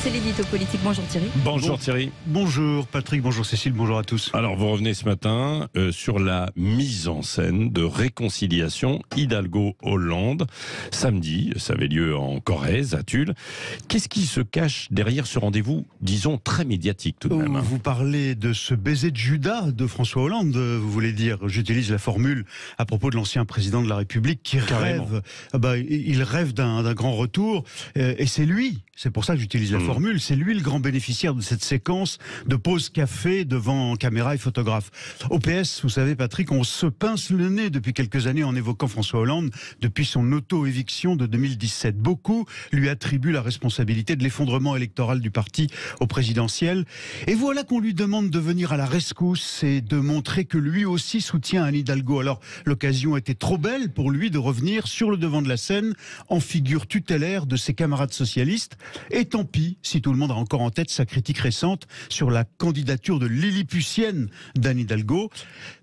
c'est l'édito politique. Bonjour Thierry. Bonjour Thierry. Bonjour Patrick, bonjour Cécile, bonjour à tous. Alors vous revenez ce matin sur la mise en scène de réconciliation Hidalgo-Hollande. Samedi, ça avait lieu en Corrèze, à Tulle. Qu'est-ce qui se cache derrière ce rendez-vous, disons, très médiatique tout de même? Vous parlez de ce baiser de Judas de François Hollande, vous voulez dire. J'utilise la formule à propos de l'ancien président de la République qui rêve. Il rêve d'un grand retour et c'est lui. C'est pour ça que j'utilise la formule. C'est lui le grand bénéficiaire de cette séquence de pause café devant caméra et photographe. Au PS, vous savez Patrick, on se pince le nez depuis quelques années en évoquant François Hollande depuis son auto-éviction de 2017. Beaucoup lui attribuent la responsabilité de l'effondrement électoral du parti au présidentiel. Et voilà qu'on lui demande de venir à la rescousse et de montrer que lui aussi soutient Anne Hidalgo. Alors l'occasion était trop belle pour lui de revenir sur le devant de la scène en figure tutélaire de ses camarades socialistes. Et tant pis si tout le monde a encore en tête sa critique récente sur la candidature de lilliputienne d'Anne Hidalgo.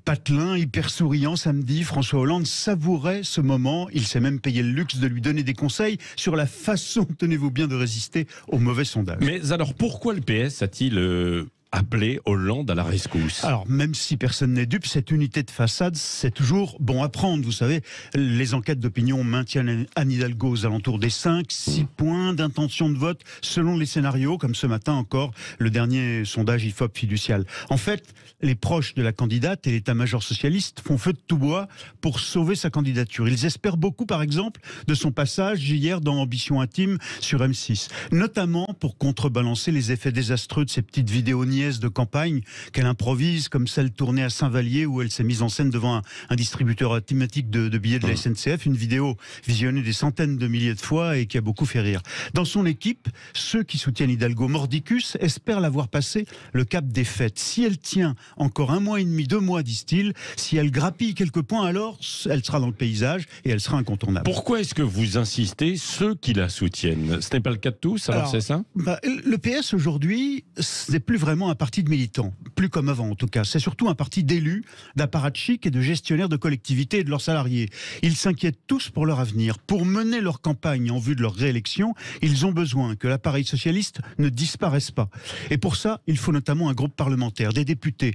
Patelin, hyper souriant samedi, François Hollande savourait ce moment. Il s'est même payé le luxe de lui donner des conseils sur la façon, tenez-vous bien, de résister aux mauvais sondages. Mais alors pourquoi le PS a-t-il appelé Hollande à la rescousse? Alors, même si personne n'est dupe, cette unité de façade, c'est toujours bon à prendre. Vous savez, les enquêtes d'opinion maintiennent Anne Hidalgo aux alentours des 5-6 points d'intention de vote selon les scénarios, comme ce matin encore, le dernier sondage IFOP fiducial. En fait, les proches de la candidate et l'état-major socialiste font feu de tout bois pour sauver sa candidature. Ils espèrent beaucoup, par exemple, de son passage hier dans Ambition Intime sur M6, notamment pour contrebalancer les effets désastreux de ces petites vidéos niaises de campagne qu'elle improvise, comme celle tournée à Saint-Vallier où elle s'est mise en scène devant un distributeur thématique de billets de la SNCF, une vidéo visionnée des centaines de milliers de fois et qui a beaucoup fait rire. Dans son équipe, ceux qui soutiennent Hidalgo mordicus espèrent la voir passer le cap des fêtes. Si elle tient encore 1 mois et demi, 2 mois, disent-ils, si elle grappille quelques points, alors elle sera dans le paysage et elle sera incontournable. Pourquoi est-ce que vous insistez, ceux qui la soutiennent? Ce n'est pas le cas de tous, alors c'est ça? Le PS aujourd'hui, ce n'est plus vraiment un parti de militants, plus comme avant en tout cas. C'est surtout un parti d'élus, d'apparatchiks et de gestionnaires de collectivités et de leurs salariés. Ils s'inquiètent tous pour leur avenir. Pour mener leur campagne en vue de leur réélection, ils ont besoin que l'appareil socialiste ne disparaisse pas. Et pour ça, il faut notamment un groupe parlementaire, des députés.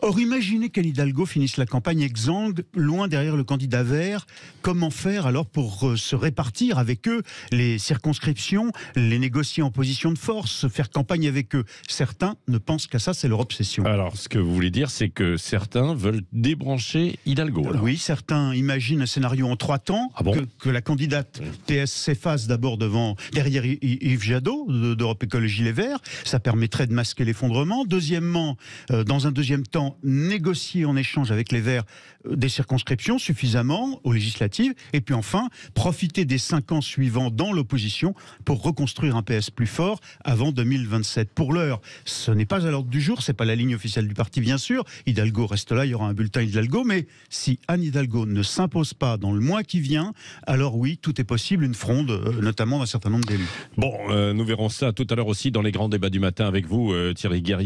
Or, imaginez qu'Anne Hidalgo finisse la campagne exsangue, loin derrière le candidat vert. Comment faire alors pour se répartir avec eux les circonscriptions, les négocier en position de force, faire campagne avec eux? Certains ne pensent qu'à ça, c'est leur obsession. Alors, ce que vous voulez dire, c'est que certains veulent débrancher Hidalgo. Alors. Oui, certains imaginent un scénario en 3 temps, que la candidate PS s'efface d'abord derrière Yves Jadot d'Europe Écologie Les Verts. Ça permettrait de masquer l'effondrement. Deuxièmement, dans un deuxième temps, négocier en échange avec les Verts des circonscriptions suffisamment aux législatives. Et puis enfin, profiter des 5 ans suivants dans l'opposition pour reconstruire un PS plus fort avant 2027. Pour l'heure, ce n'est pas à l'ordre du jour, c'est pas la ligne officielle du parti bien sûr. Hidalgo reste là, il y aura un bulletin Hidalgo, mais si Anne Hidalgo ne s'impose pas dans le mois qui vient, alors oui, tout est possible, une fronde, notamment d'un certain nombre d'élus. Bon, nous verrons ça tout à l'heure aussi dans les grands débats du matin avec vous, Thierry Guerrier.